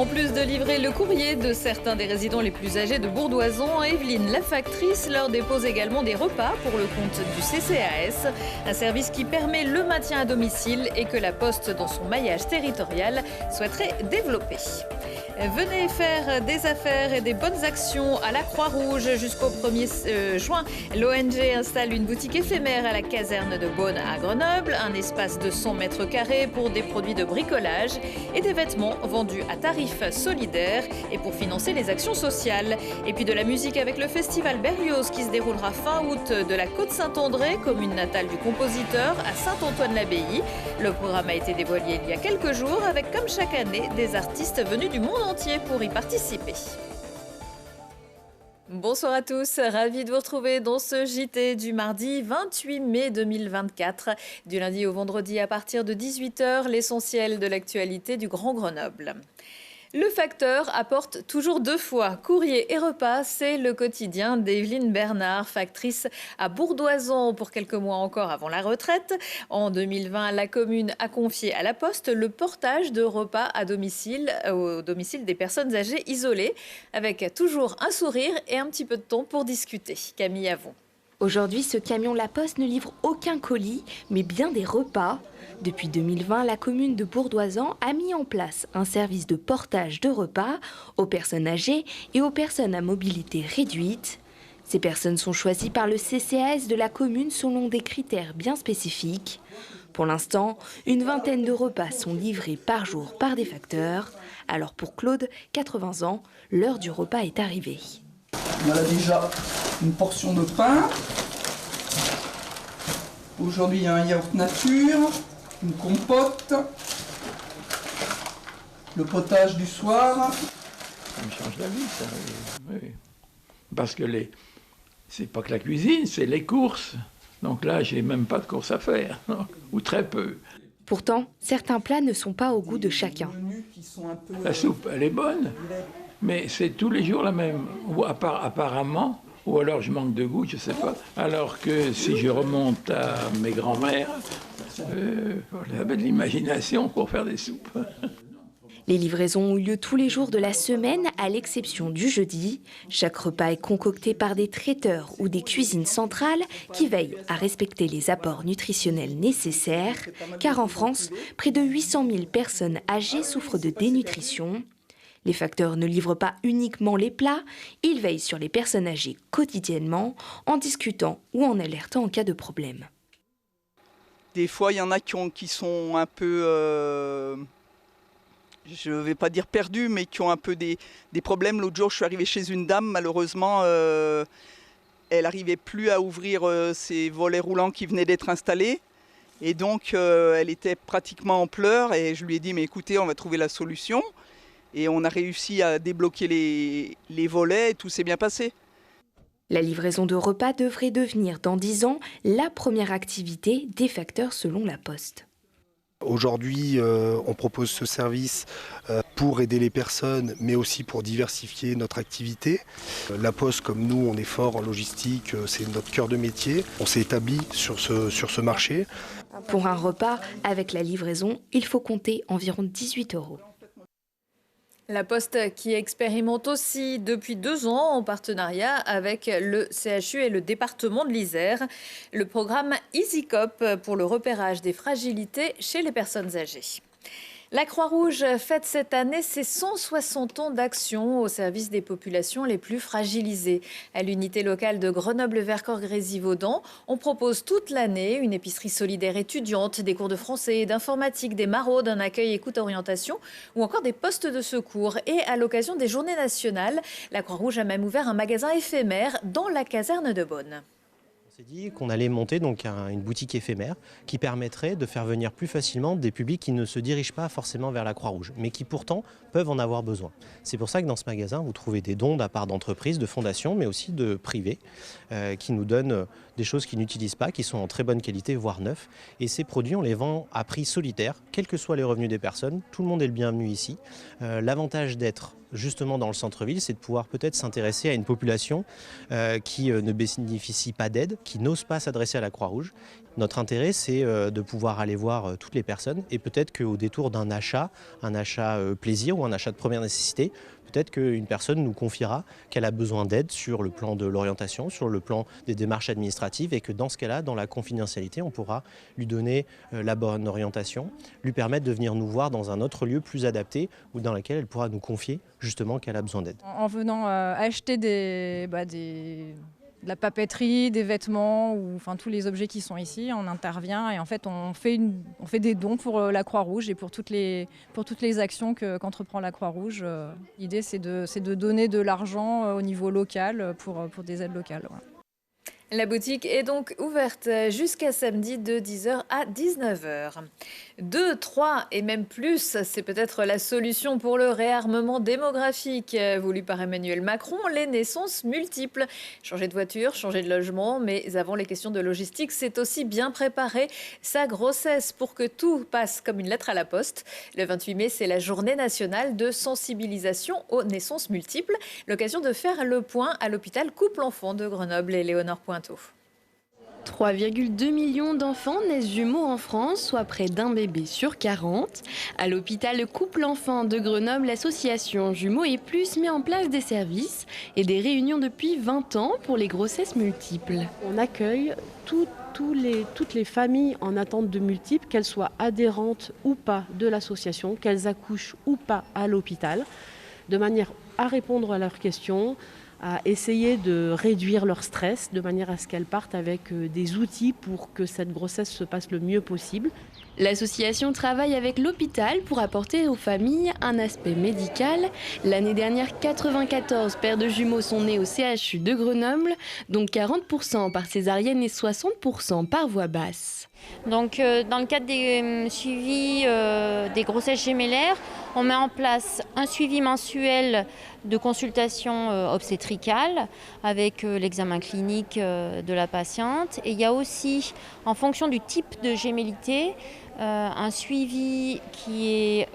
En plus de livrer le courrier de certains des résidents les plus âgés de Bourdoisan, Evelyne, la factrice, leur dépose également des repas pour le compte du CCAS, un service qui permet le maintien à domicile et que la Poste, dans son maillage territorial, souhaiterait développer. Venez faire des affaires et des bonnes actions à la Croix-Rouge jusqu'au 1er juin. L'ONG installe une boutique éphémère à la caserne de Beaune à Grenoble, un espace de 100 mètres carrés pour des produits de bricolage et des vêtements vendus à tarif solidaire et pour financer les actions sociales. Et puis de la musique avec le festival Berlioz qui se déroulera fin août de la Côte-Saint-André, commune natale du compositeur, à Saint-Antoine-l'Abbaye. Le programme a été dévoilé il y a quelques jours avec, comme chaque année, des artistes venus du monde entier pour y participer. Bonsoir à tous, ravi de vous retrouver dans ce JT du mardi 28 mai 2024. Du lundi au vendredi à partir de 18h, l'essentiel de l'actualité du Grand Grenoble. Le facteur apporte toujours 2 fois. Courrier et repas, c'est le quotidien d'Evelyne Bernard, factrice à Bourdoisan pour quelques mois encore avant la retraite. En 2020, la commune a confié à la Poste le portage de repas à domicile, au domicile des personnes âgées isolées, avec toujours un sourire et un petit peu de temps pour discuter. Camille Avon. Aujourd'hui, ce camion La Poste ne livre aucun colis, mais bien des repas. Depuis 2020, la commune de Bourdoisan a mis en place un service de portage de repas aux personnes âgées et aux personnes à mobilité réduite. Ces personnes sont choisies par le CCAS de la commune selon des critères bien spécifiques. Pour l'instant, une vingtaine de repas sont livrés par jour par des facteurs. Alors pour Claude, 80 ans, l'heure du repas est arrivée. On a déjà une portion de pain. Aujourd'hui, il y a un yaourt nature, une compote, le potage du soir. Ça me change la vie, ça. Oui. Parce que c'est pas que la cuisine, c'est les courses. Donc là, j'ai même pas de courses à faire, ou très peu. Pourtant, certains plats ne sont pas au goût de chacun. La soupe, elle est bonne, mais c'est tous les jours la même. Ou apparemment, ou alors je manque de goût, je sais pas. Alors que si je remonte à mes grands-mères, j'avais de l'imagination pour faire des soupes. Les livraisons ont lieu tous les jours de la semaine, à l'exception du jeudi. Chaque repas est concocté par des traiteurs ou des cuisines centrales qui veillent à respecter les apports nutritionnels nécessaires, car en France, près de 800 000 personnes âgées souffrent de dénutrition. Les facteurs ne livrent pas uniquement les plats, ils veillent sur les personnes âgées quotidiennement, en discutant ou en alertant en cas de problème. Des fois, il y en a qui sont un peu, je ne vais pas dire perdus, mais qui ont un peu des problèmes. L'autre jour, je suis arrivé chez une dame, malheureusement, elle n'arrivait plus à ouvrir ses volets roulants qui venaient d'être installés. Et donc, elle était pratiquement en pleurs et je lui ai dit, mais écoutez, on va trouver la solution. Et on a réussi à débloquer les volets et tout s'est bien passé. La livraison de repas devrait devenir dans 10 ans la première activité des facteurs selon la Poste. Aujourd'hui, on propose ce service pour aider les personnes, mais aussi pour diversifier notre activité. La Poste, comme nous, on est fort en logistique, c'est notre cœur de métier. On s'est établi sur ce marché. Pour un repas, avec la livraison, il faut compter environ 18 €. La Poste qui expérimente aussi depuis 2 ans en partenariat avec le CHU et le département de l'Isère, le programme EasyCop pour le repérage des fragilités chez les personnes âgées. La Croix-Rouge fête cette année ses 160 ans d'action au service des populations les plus fragilisées. À l'unité locale de Grenoble-Vercors-Grésivaudan, on propose toute l'année une épicerie solidaire étudiante, des cours de français et d'informatique, des maraudes, un accueil écoute-orientation ou encore des postes de secours. Et à l'occasion des Journées nationales, la Croix-Rouge a même ouvert un magasin éphémère dans la caserne de Beaune. On s'est dit qu'on allait monter donc une boutique éphémère qui permettrait de faire venir plus facilement des publics qui ne se dirigent pas forcément vers la Croix-Rouge, mais qui pourtant peuvent en avoir besoin. C'est pour ça que dans ce magasin, vous trouvez des dons de la part d'entreprises, de fondations, mais aussi de privés, qui nous donnent des choses qu'ils n'utilisent pas, qui sont en très bonne qualité, voire neufs. Et ces produits, on les vend à prix solitaire, quels que soient les revenus des personnes. Tout le monde est le bienvenu ici. L'avantage d'être justement dans le centre-ville, c'est de pouvoir peut-être s'intéresser à une population qui ne bénéficie pas d'aide, qui n'ose pas s'adresser à la Croix-Rouge. Notre intérêt, c'est de pouvoir aller voir toutes les personnes et peut-être qu'au détour d'un achat plaisir ou un achat de première nécessité, peut-être qu'une personne nous confiera qu'elle a besoin d'aide sur le plan de l'orientation, sur le plan des démarches administratives et que dans ce cas-là, dans la confidentialité, on pourra lui donner la bonne orientation, lui permettre de venir nous voir dans un autre lieu plus adapté ou dans lequel elle pourra nous confier justement qu'elle a besoin d'aide. En venant acheter de la papeterie, des vêtements, ou enfin tous les objets qui sont ici, on intervient et en fait on fait des dons pour la Croix-Rouge et pour toutes les actions qu'entreprend la Croix-Rouge. L'idée c'est de donner de l'argent au niveau local pour des aides locales. Voilà. La boutique est donc ouverte jusqu'à samedi de 10h à 19h. 2, 3 et même plus, c'est peut-être la solution pour le réarmement démographique voulu par Emmanuel Macron, les naissances multiples. Changer de voiture, changer de logement, mais avant les questions de logistique, c'est aussi bien préparer sa grossesse pour que tout passe comme une lettre à la poste. Le 28 mai, c'est la journée nationale de sensibilisation aux naissances multiples. L'occasion de faire le point à l'hôpital Couple-Enfants de Grenoble et Léonore Pointeau. 3,2 millions d'enfants naissent jumeaux en France, soit près d'un bébé sur 40. À l'hôpital Couple-Enfants de Grenoble, l'association Jumeaux et Plus met en place des services et des réunions depuis 20 ans pour les grossesses multiples. On accueille toutes les familles en attente de multiples, qu'elles soient adhérentes ou pas de l'association, qu'elles accouchent ou pas à l'hôpital, de manière à répondre à leurs questions, à essayer de réduire leur stress de manière à ce qu'elles partent avec des outils pour que cette grossesse se passe le mieux possible. L'association travaille avec l'hôpital pour apporter aux familles un aspect médical. L'année dernière, 94 paires de jumeaux sont nés au CHU de Grenoble, dont 40% par césarienne et 60% par voie basse. Donc, dans le cadre des suivis des grossesses gémellaires, on met en place un suivi mensuel de consultation obstétricale avec l'examen clinique de la patiente. Et il y a aussi, en fonction du type de gémellité, un suivi qui est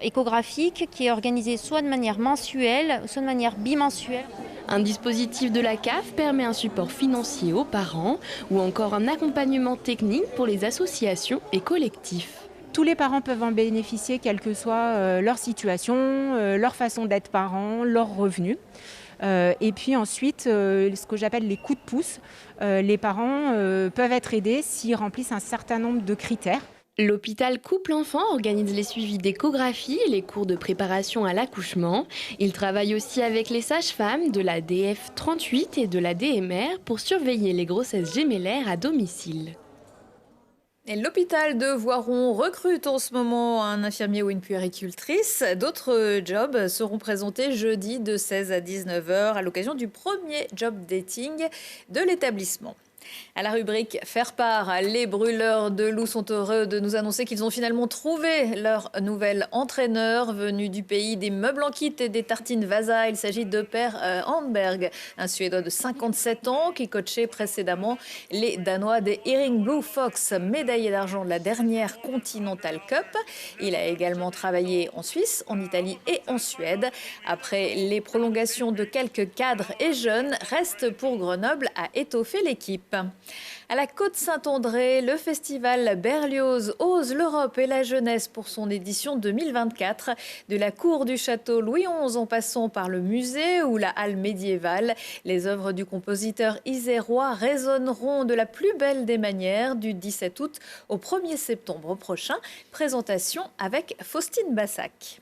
échographique, qui est organisé soit de manière mensuelle, soit de manière bimensuelle. Un dispositif de la CAF permet un support financier aux parents ou encore un accompagnement technique pour les associations et collectifs. Tous les parents peuvent en bénéficier, quelle que soit leur situation, leur façon d'être parents, leurs revenus. Et puis ensuite, ce que j'appelle les coups de pouce, les parents peuvent être aidés s'ils remplissent un certain nombre de critères. L'hôpital Couple-Enfants organise les suivis d'échographie et les cours de préparation à l'accouchement. Il travaille aussi avec les sages-femmes de la DF 38 et de la DMR pour surveiller les grossesses gémellaires à domicile. Et l'hôpital de Voiron recrute en ce moment un infirmier ou une puéricultrice. D'autres jobs seront présentés jeudi de 16 à 19h à l'occasion du premier job dating de l'établissement. À la rubrique Faire part, les brûleurs de loups sont heureux de nous annoncer qu'ils ont finalement trouvé leur nouvel entraîneur venu du pays des meubles en kit et des tartines Vasa. Il s'agit de Per Handberg, un Suédois de 57 ans qui coachait précédemment les Danois des Hearing Blue Fox, médaillés d'argent de la dernière Continental Cup. Il a également travaillé en Suisse, en Italie et en Suède. Après les prolongations de quelques cadres et jeunes, reste pour Grenoble à étoffer l'équipe. À la Côte-Saint-André, le festival Berlioz ose l'Europe et la jeunesse pour son édition 2024. De la cour du château Louis XI en passant par le musée ou la halle médiévale, les œuvres du compositeur isérois résonneront de la plus belle des manières du 17 août au 1er septembre prochain. Présentation avec Faustine Bassac.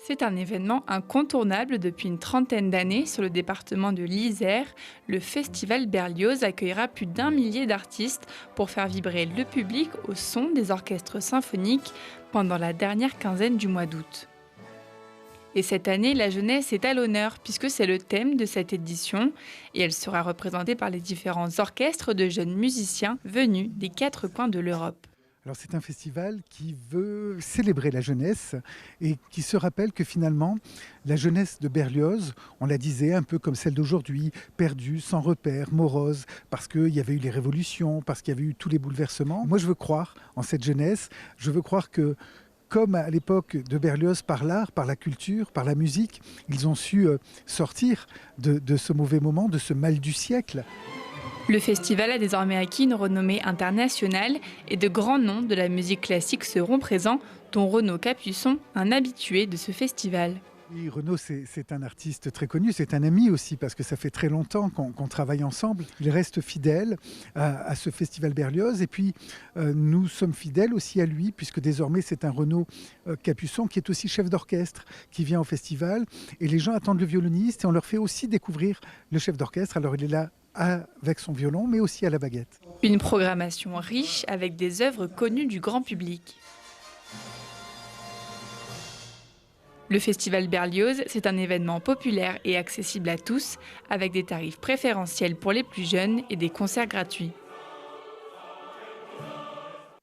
C'est un événement incontournable depuis une trentaine d'années sur le département de l'Isère. Le festival Berlioz accueillera plus d'1 millier d'artistes pour faire vibrer le public au son des orchestres symphoniques pendant la dernière quinzaine du mois d'août. Et cette année, la jeunesse est à l'honneur puisque c'est le thème de cette édition et elle sera représentée par les différents orchestres de jeunes musiciens venus des 4 coins de l'Europe. Alors c'est un festival qui veut célébrer la jeunesse et qui se rappelle que finalement, la jeunesse de Berlioz, on la disait un peu comme celle d'aujourd'hui, perdue, sans repère, morose, parce qu'il y avait eu les révolutions, parce qu'il y avait eu tous les bouleversements. Moi je veux croire en cette jeunesse, je veux croire que comme à l'époque de Berlioz, par l'art, par la culture, par la musique, ils ont su sortir de ce mauvais moment, de ce mal du siècle. Le festival a désormais acquis une renommée internationale et de grands noms de la musique classique seront présents, dont Renaud Capuçon, un habitué de ce festival. Oui, Renaud, c'est un artiste très connu, c'est un ami aussi, parce que ça fait très longtemps qu'on travaille ensemble. Il reste fidèle à ce festival Berlioz, et puis nous sommes fidèles aussi à lui, puisque désormais c'est un Renaud Capuçon qui est aussi chef d'orchestre, qui vient au festival, et les gens attendent le violoniste, et on leur fait aussi découvrir le chef d'orchestre. Alors il est là avec son violon, mais aussi à la baguette. Une programmation riche avec des œuvres connues du grand public. Le festival Berlioz, c'est un événement populaire et accessible à tous, avec des tarifs préférentiels pour les plus jeunes et des concerts gratuits.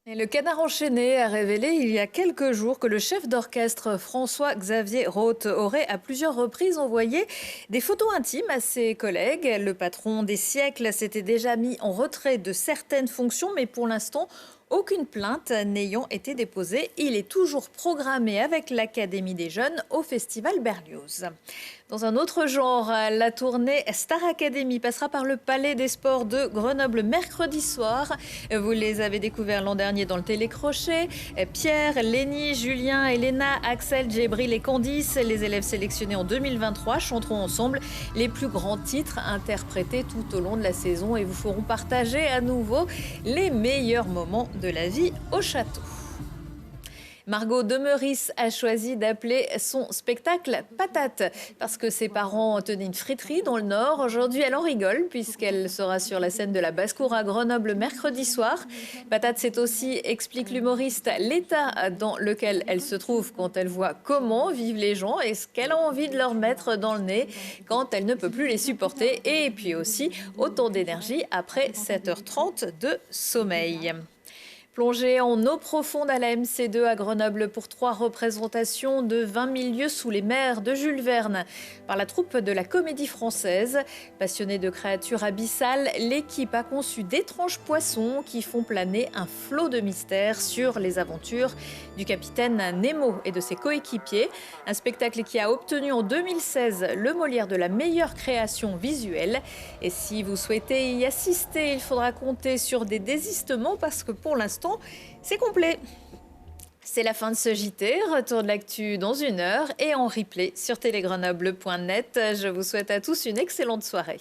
Et le Canard enchaîné a révélé il y a quelques jours que le chef d'orchestre François-Xavier Roth aurait à plusieurs reprises envoyé des photos intimes à ses collègues. Le patron des siècles s'était déjà mis en retrait de certaines fonctions, mais pour l'instant, aucune plainte n'ayant été déposée. Il est toujours programmé avec l'Académie des Jeunes au Festival Berlioz. Dans un autre genre, la tournée Star Academy passera par le Palais des Sports de Grenoble mercredi soir. Vous les avez découverts l'an dernier dans le télécrochet. Pierre, Lénie, Julien, Elena, Axel, Djibril et Candice, les élèves sélectionnés en 2023, chanteront ensemble les plus grands titres interprétés tout au long de la saison et vous feront partager à nouveau les meilleurs moments de la vie au château. Margot Demeris a choisi d'appeler son spectacle Patate parce que ses parents tenaient une friterie dans le Nord. Aujourd'hui, elle en rigole puisqu'elle sera sur la scène de la Basse-Cour à Grenoble mercredi soir. Patate, c'est aussi, explique l'humoriste, l'état dans lequel elle se trouve quand elle voit comment vivent les gens et ce qu'elle a envie de leur mettre dans le nez quand elle ne peut plus les supporter. Et puis aussi, autant d'énergie après 7h30 de sommeil. Plongée en eau profonde à la MC2 à Grenoble pour 3 représentations de 20 000 lieues sous les mers de Jules Verne par la troupe de la Comédie Française. Passionnée de créatures abyssales, l'équipe a conçu d'étranges poissons qui font planer un flot de mystère sur les aventures du capitaine Nemo et de ses coéquipiers. Un spectacle qui a obtenu en 2016 le Molière de la meilleure création visuelle. Et si vous souhaitez y assister, il faudra compter sur des désistements parce que pour l'instant, c'est complet. C'est la fin de ce JT. Retour de l'actu dans 1 heure et en replay sur télégrenoble.net. Je vous souhaite à tous une excellente soirée.